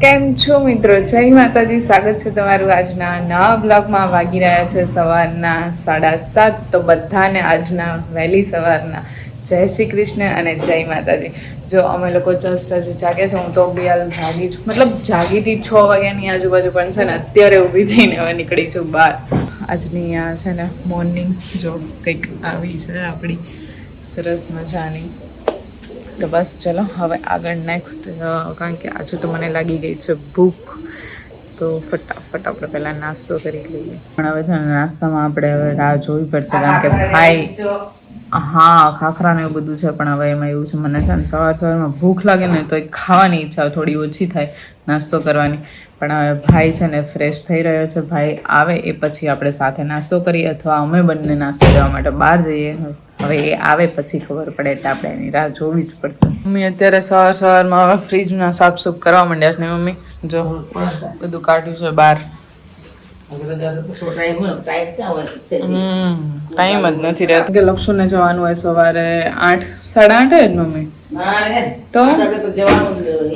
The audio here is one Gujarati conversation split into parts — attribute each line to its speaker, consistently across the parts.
Speaker 1: કેમ છો મિત્રો? જય માતાજી. સ્વાગત છે તમારું આજના નવા બ્લોગમાં. વાગી રહ્યા છે સવારના 7:30. તો બધાને આજના વહેલી સવારના જય શ્રી કૃષ્ણ અને જય માતાજી. જો અમે લોકો જસ્ટ હજુ જાગે છે. હું તો બી હાલ જાગી છું, મતલબ જાગી હતી 6 વાગ્યાની આજુબાજુ, પણ છે ને અત્યારે ઊભી થઈને હવે નીકળી છું બહાર. આજની આ છે ને મોર્નિંગ જો કંઈક આવી છે આપણી સરસ મજાની. તો બસ ચલો હવે આગળ નેક્સ્ટ, કારણ કે આજુ તો મને લાગી ગઈ છે ભૂખ, તો ફટાફટ આપણે પહેલાં નાસ્તો કરી લઈએ. પણ હવે છે ને નાસ્તામાં આપણે હવે રાહ જોવી પડશે, કારણ કે ભાઈ હા ખાખરા ને એવું બધું છે, પણ હવે એમાં એવું છે મને છે ને સવારમાં ભૂખ લાગે ને તો એ ખાવાની ઈચ્છા થોડી ઓછી થાય નાસ્તો કરવાની. પણ હવે ભાઈ છે ને ફ્રેશ થઈ રહ્યો છે, ભાઈ આવે એ પછી આપણે સાથે નાસ્તો કરીએ અથવા અમે બંને નાસ્તો લેવા માટે બહાર જઈએ. હવે એ આવે પછી ખબર પડે, એટલે આપણે એની રાહ જોવી જ પડશે. મમ્મી અત્યારે સવારમાં હવે ફ્રીજના સાફસૂફ કરવા માંડ્યા છે ને મમ્મી, જો બધું કાઢ્યું છે બહાર. ટાઈમ જ નથી રહેતો કે લક્ષુને જવાનું હોય સવારે 8, 8:30 જ મમ્મી તો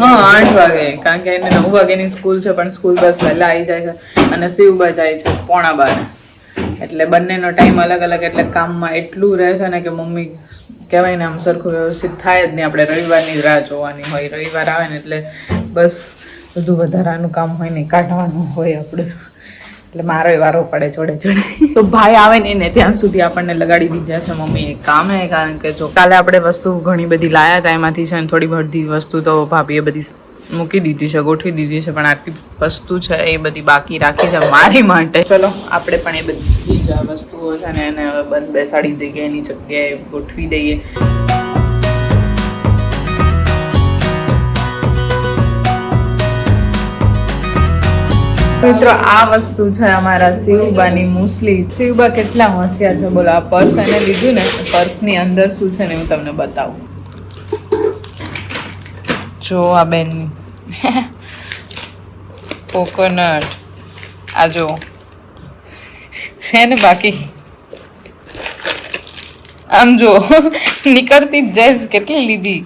Speaker 1: હા 8 વાગે, કારણ કે એને 9 વાગ્યાની સ્કૂલ છે, પણ સ્કૂલ બસ વહેલા આવી જાય છે અને શિવબા જાય છે 11:15. એટલે બંનેનો ટાઈમ અલગ અલગ, એટલે કામમાં એટલું રહે છે ને કે મમ્મી કહેવાય ને આમ સરખું વ્યવસ્થિત થાય જ નહીં. આપણે રવિવારની રાહ જોવાની હોય, રવિવાર આવે ને એટલે બસ બધું વધારાનું કામ હોય ને કાઢવાનું હોય આપણે, એટલે મારો વારો પડે જોડે જોડે. તો ભાઈ આવે ને એને ત્યાં સુધી આપણને લગાડી દીધા છે મમ્મી એક કામે, કારણ કે જો કાલે આપણે વસ્તુ ઘણી બધી લાયા હતા, એમાંથી છે ને થોડી બધી વસ્તુ તો ભાભીએ બધી મૂકી દીધી છે, ગોઠવી દીધી છે, પણ આટલી વસ્તુ છે એ બધી બાકી રાખી છે મારી માટે. ચલો આપણે પણ એ બધી જ વસ્તુઓ છે ને એને હવે બંધ બેસાડી દઈએ, એની જગ્યાએ ગોઠવી દઈએ. મિત્રો આ વસ્તુ છે અમારા શિવબાની મુસલી. શિવબા કેટલા હોશિયાર છે બોલો. આ પર્સ એને લીધું ને, પર્સની અંદર શું છે ને હું તમને બતાવું. જો આ બેનની કોકોનટ, આ જો છે ને, બાકી આમ જો નીકળતી જ જઈશ. કેટલી લીધી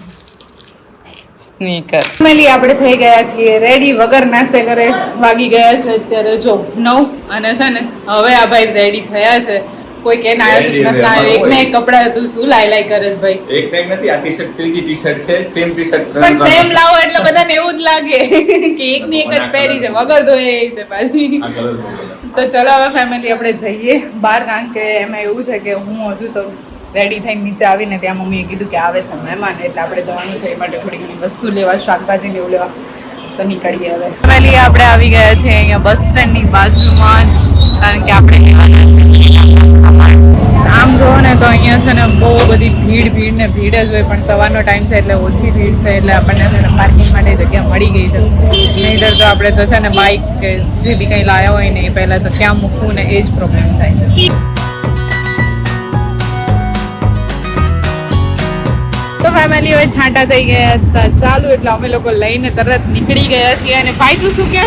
Speaker 1: સ્નીકર. ફેમિલી આપણે થઈ ગયા છીએ રેડી, વગર નાસ્તે કરે. વાગી ગયા છે અત્યારે જો 9, અને છે ને હવે આ ભાઈ રેડી થયા છે. કોઈ કે ના આવ્યો નથી આવ્યો, એક ને એક કપડા તું શું લાઈ કરે છે ભાઈ? એક ટાઈમ નથી, આ ટી-શર્ટ ત્રીજી ટી-શર્ટ છે, સેમ ટી-શર્ટ પણ સેમ લાવો એટલે બધાને એવું જ લાગે કે એક ની એક જ પહેરી છે વગર ધોયે તે પાછી. તો ચલો હવે ફેમિલી આપણે જઈએ બહાર, કારણ કે એમાં એવું છે કે હું હજુ તો રેડી થઈને નીચે આવીને ત્યાં મમ્મીએ કીધું કે આવે છે મહેમાન, એટલે આપણે જવાનું છે એ માટે થોડી ઘણી વસ્તુ લેવા, શાકભાજી ને એવું લેવા. તો નીકળીએ હવે. ફેમિલી આપણે આવી ગયા છે અહીંયા બસ સ્ટેન્ડની બાજુમાં જ, કારણ કે આપણે આમ જોવો ને તો અહીંયા છે ને બહુ બધી ભીડ જ હોય, પણ સવારનો ટાઈમ છે એટલે ઓછી ભીડ છે, એટલે આપણને છે ને પાર્કિંગ માટે જગ્યા મળી ગઈ છે. નહીંતર તો આપણે તો છે ને બાઇક કે જે બી કંઈ લાવ્યા હોય ને એ પહેલાં તો ક્યાં મૂકવું ને એ જ પ્રોબ્લેમ થાય છે. તો ફેમિલી હવે છાંટા થઈ ગયા હતા ચાલુ, એટલે અમે લોકો લઈને તરત નીકળી ગયા છીએ. અને ભાઈ તું શું કહે?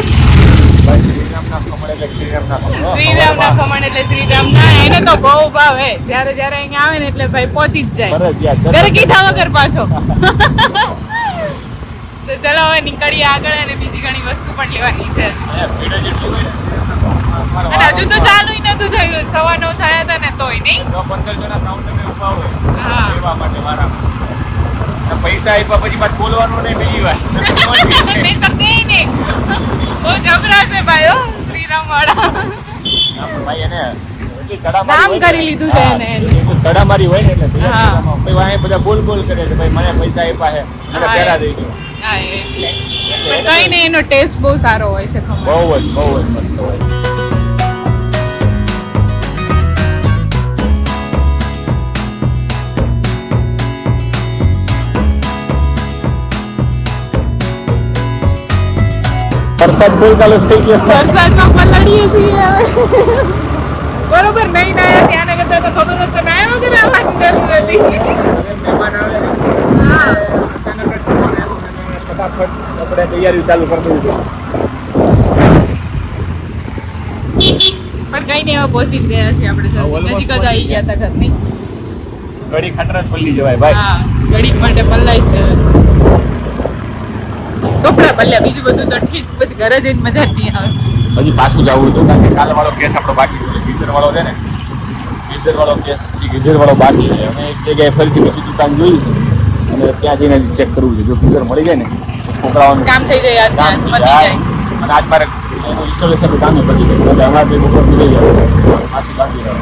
Speaker 1: શ્રીરામના ખમણ એટલે શ્રીરામના, એને તો બહુ ભાવે. જ્યારે અહીંયા આવે ને એટલે ભાઈ પહોંચી જ જાય ઘરે કીધા વગર પાછો. તો ચલો હવે નીકળીએ આગળ, અને બીજી ઘણી વસ્તુ પણ લેવાની છે. અને હજુ તો ચાલુ નતું થયું, 9:15 થયા હતા ને તોય નહીં. 15 જણા કાઉન્ટરે ઊભા હોય લેવા માટે મારા પૈસા આપ્યા પછી બાદ બોલવાનું નહીં બીજી વાર. નહીં કરતે નહીં, બહુ જબરા છે ભાઈ શ્રીરામ વાળા. ભાઈ એને નામ કરી લીધું છે એને, ચડામારી હોય ને એટલે ભાઈ બધા બોલ કરે છે ભાઈ મને પૈસા આપ્યા છે અને પહેરા દઈ દો. હા એટલે કઈ નહીં, એનો ટેસ્ટ બહુ સારો હોય છે. બહુ જ મસ્ત હોય. વરસાદ ફૂલ ચાલુ થઈ ગયો, વરસાદમાં પલળીએ છીએ હવે. બરોબર નહીં નાયા ત્યાં કરતા તો ખબર હોત તો નાયા વગર આવવાની જરૂર હતી. મહેમાન આવે હા અચાનક ફટાફટ આપણે તૈયારી ચાલુ કરી દઉં. પણ કઈ નહીં, હવે પહોંચી ગયા છીએ આપણે. નજીક જ આવી ગયા હતા ઘરની. ઘડી ખટરા પલ્લી જવાય ભાઈ. હા ઘડી માટે પલ્લાય છે. તો કપડા બદલ્યા, બીજું બધું તો ઠીક, પછી ઘરે જઈને મજા જ નહીં આવે.
Speaker 2: હજી પાછું જવું હતું કારણ કે કાલ વાળો કેસ આપણો બાકી છે, ગીઝર વાળો છે ને, ગીઝર વાળો કેસ, એ ગીઝર વાળો બાકી છે. અમે એક જગ્યાએ ફરીથી બીજી દુકાન જોઈ છે અને ત્યાં જઈને હજી ચેક કરવું છે. જો ગીઝર મળી જાય ને છોકરાઓનું
Speaker 1: કામ થઈ જાય,
Speaker 2: કામ
Speaker 1: પતી
Speaker 2: થઈ
Speaker 1: જાય.
Speaker 2: જાય. અને આજ મારે એનું ઇન્સ્ટોલેશન કામ પતી ગયું એટલે અમારે બી બપોર લઈ જાય પાછું બાકી રહે.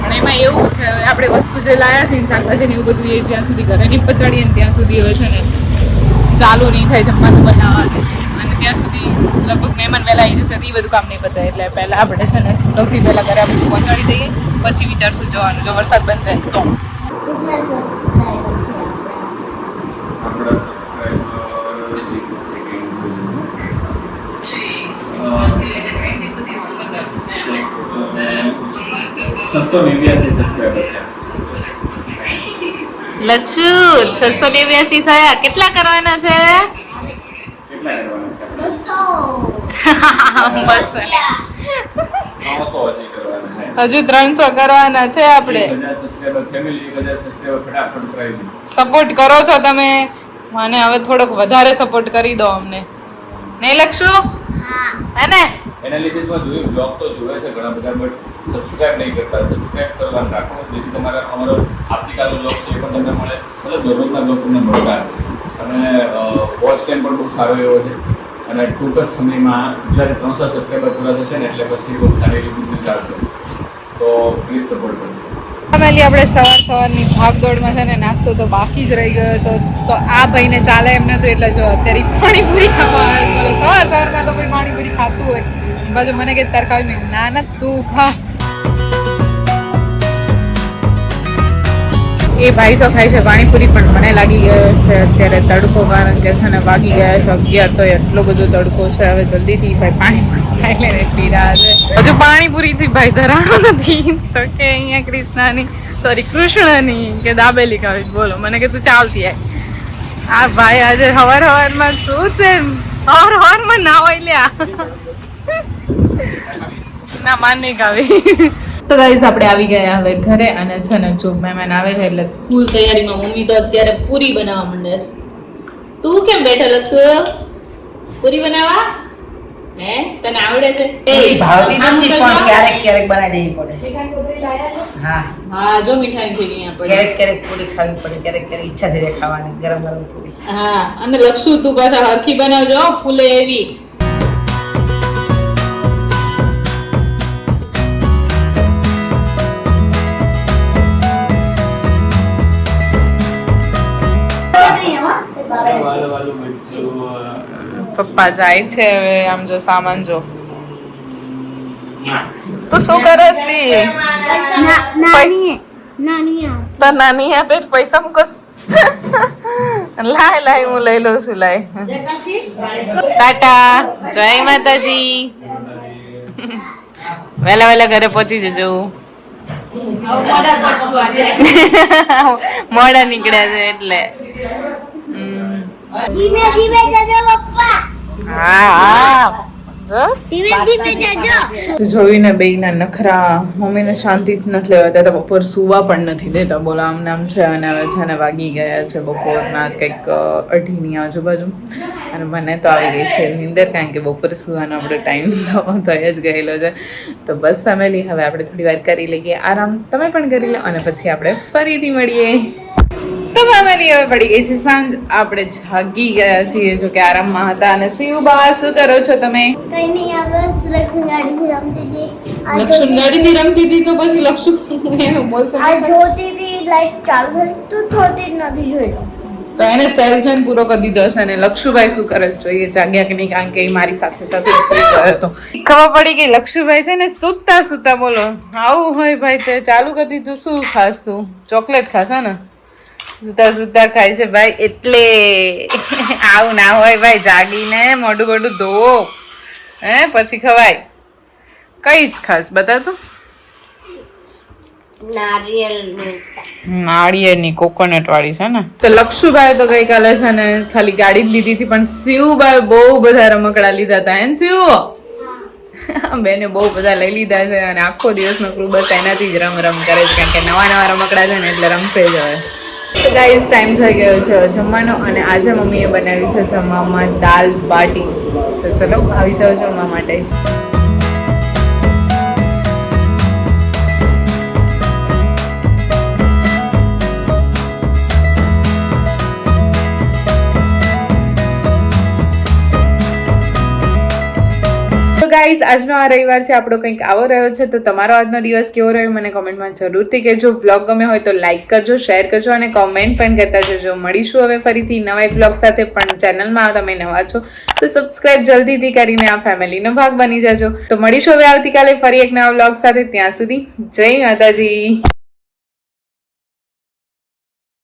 Speaker 1: પણ એમાં એવું છે, હવે આપણે વસ્તુ જે લાયા છે શાકભાજી ને એવું બધું, એ જ્યાં સુધી ઘરે નહીં પચાડીએ ને ત્યાં સુધી હવે છે ને ચાલુ નહીં થાય જમવાનું બનાવવાનું. અને ત્યાં સુધી લગભગ મહેમાન વહેલા આવી જશે, એ બધું કામ નહીં પતાય. એટલે પહેલાં આપણે છે ને સૌથી પહેલાં ઘરે આ બધું પહોંચાડી દઈએ, પછી વિચારશું જવાનું, જો વરસાદ બંધ રહે તો. લક્ષુ 689 થયા. કેટલા કરવાના છે? હજુ 300 કરવાના છે આપણે. સપોર્ટ કરો છો તમે મને, હવે થોડોક વધારે સપોર્ટ કરી દો અમને, નહીં લક્ષુ? હે ને?
Speaker 2: એનાલિસિસમાં જોયું, બ્લોગ તો જોવે છે ઘણા બધા, બટ સબસ્ક્રાઇબ નહીં કરતા. સબસ્ક્રાઇબ કરવાનું રાખો જેથી તમારે અમારો આવતીકાલનો બ્લોગ છે એ પણ તમને મળે, મતલબ દરરોજના બ્લોગ તમને મળતા. અને વોચ ટાઈમ પણ બહુ સારો એવો છે. અને ટૂંક જ સમયમાં જ્યારે 300 સબસ્ક્રાઈબર પૂરા થશે ને એટલે પછી બહુ સારી રીતે ચાલશે. તો પ્લીઝ સપોર્ટ કરજો.
Speaker 1: ફેમિલી, આપણે સવારની ભાગદોડમાં છે ને નાસ્તો તો બાકી જ રહી ગયો હતો. તો આ ભાઈને ચાલે એમ નતું, એટલે જો અત્યારે પાણીપુરી ખાવા આવે. સવારમાં તો કોઈ પાણીપુરી ખાતું હોય, બાજુ મને કે તરકારી, ના ના તું ખા. એ ભાઈ તો ખાય છે પાણીપુરી, પણ મને લાગી ગયો છે અત્યારે તડકો, કારણ કે છે ને વાગી ગયા છે 11. તો એટલો બધો તડકો છે, હવે જલ્દીથી ભાઈ પાણીપુરી ખાઈ લઈને પી રહ્યા છે. હજુ પાણીપુરીથી ભાઈ ધરાણો નથી તો કે અહીંયા કૃષ્ણની કે દાબેલી ખાવી. બોલો, મને કે તું ચાલતી આય. આ ભાઈ આજે હવારમાં શું છે, હવારમાં ના હોય લ્યા ના માન નહીં ખાવી. તો ગાઈસ, આપણે આવી ગયા હવે ઘરે, અને છે ને જો મહેમાન આવે છે એટલે ફૂલ તૈયારીમાં. મમ્મી તો અત્યારે પૂરી બનાવવા માંડે છે. તું કેમ બેઠો લક્ષુ? પૂરી બનાવવા? હે, તને આવડે છે?
Speaker 3: ભાવતી નથી પણ ક્યારેક ક્યારેક બનાવી દેવી પડે. હા
Speaker 1: હા, જો મીઠાઈ થઈ ગઈ આપણે.
Speaker 3: ક્યારેક ક્યારેક પૂરી ખાવી પડે, ક્યારેક ક્યારેક ઈચ્છા થઈ જાય ખાવાની ગરમ ગરમ પૂરી.
Speaker 1: હા, અને લક્ષુ તું પાછા હરખી બનાવજો, ફૂલે એવી. પપ્પા જાય છે હવે, આમ જો સામાન જો. તું શું કરે છે? નાની આપે પૈસા મૂકસ. લાય હું લઈ લઉં છું. લાય, ટાટા, જય માતાજી. વહેલા વહેલા ઘરે પહોંચી જજો. મોડા નીકળ્યા છે એટલે. જોઈને બેયના નખરા, મમ્મીને શાંતિ જ નથી લેવાતા, તો બપોર સુવા પણ નથી દેતા. બોલો, આમ નામ છે. અને હવે છે ને વાગી ગયા છે બપોરના કંઈક 8ની આજુબાજુ, અને મને તો આવી ગઈ છે નીંદર, કારણ કે બપોર સુવાનો આપણો ટાઈમ તો થઈ જ ગયેલો છે. તો બસ ફેમિલી, હવે આપણે થોડી વાર કરી લઈએ આરામ, તમે પણ કરી લો, અને પછી આપણે ફરીથી મળીએ. તો ફેમિલી, હવે પડી ગઈ છે સાંજ, આપણે જાગી ગયા છીએ, જો કે આરામમાં હતા. અને શિવબા, શું કરો છો તમે?
Speaker 4: કઈ નહીં, આપણે લક્ષણ ગાડીથી રમતી હતી.
Speaker 1: લક્ષણ ગાડીથી રમતી હતી, તો પછી લક્ષણ એનું બોલશે.
Speaker 4: આ જોતી હતી, લાઈટ ચાલુ થઈ, તું થોડી નથી જોઈ.
Speaker 1: તો એને સેલ્જન પૂરો કરી દીધો હશે. અને લક્ષુભાઈ શું કરે જોઈએ, જાગ્યા કે નહીં, કારણ કે એ મારી સાથે સાથે સુઈ ગયો હતો. ખબર પડી ગઈ લક્ષુભાઈ છે ને સુતા સુતા, બોલો આવું હોય ભાઈ, તે ચાલુ કરી દીધું. શું ખાસ તું? ચોકલેટ ખાસ ને? સુતા સુતા ખાય છે ભાઈ, એટલે આવું ના હોય ભાઈ. જાગીને મોઢું મોઢું ધોવો, હે, પછી ખવાય. કઈ જ ખાસ બતા તું? નાળિયેરની કોકોનટ વાળી છે ને. તો લક્ષુભાઈ તો ગઈકાલે છે ને ખાલી ગાડી જ લીધી હતી, પણ શિવભાઈ બહુ બધા રમકડા લીધા હતા. હે શિવ? બેને બહુ બધા લઈ લીધા છે, અને આખો દિવસનો ક્રૂ બસ એનાથી જ રમ કરે છે, કારણ કે નવા નવા રમકડા છે ને એટલે રમશે જ હવે. તો ગાઈઝ ટાઈમ થઈ ગયો છે જમવાનો અને આજે મમ્મીએ બનાવી છે જમવામાં દાલ બાટી. તો ચલો આવી જાઓ જમવા માટે. તો ગાઈઝ આજનો આ રવિવાર છે આપણો કંઈક આવો રહ્યો છે. તો તમારો આજનો દિવસ કેવો રહ્યો મને કોમેન્ટમાં જરૂરથી કહેજો. વ્લોગ ગમે હોય તો લાઈક કરજો, શેર કરજો અને કોમેન્ટ પણ કરતા જજો. મળીશું હવે ફરીથી નવા એક વ્લોગ સાથે. પણ ચેનલમાં તમે નવા છો તો સબસ્ક્રાઇબ જલ્દીથી કરીને આ ફેમિલીનો ભાગ બની જજો. તો મળીશું હવે આવતીકાલે ફરી એક નવા વ્લોગ સાથે. ત્યાં સુધી જય માતાજી.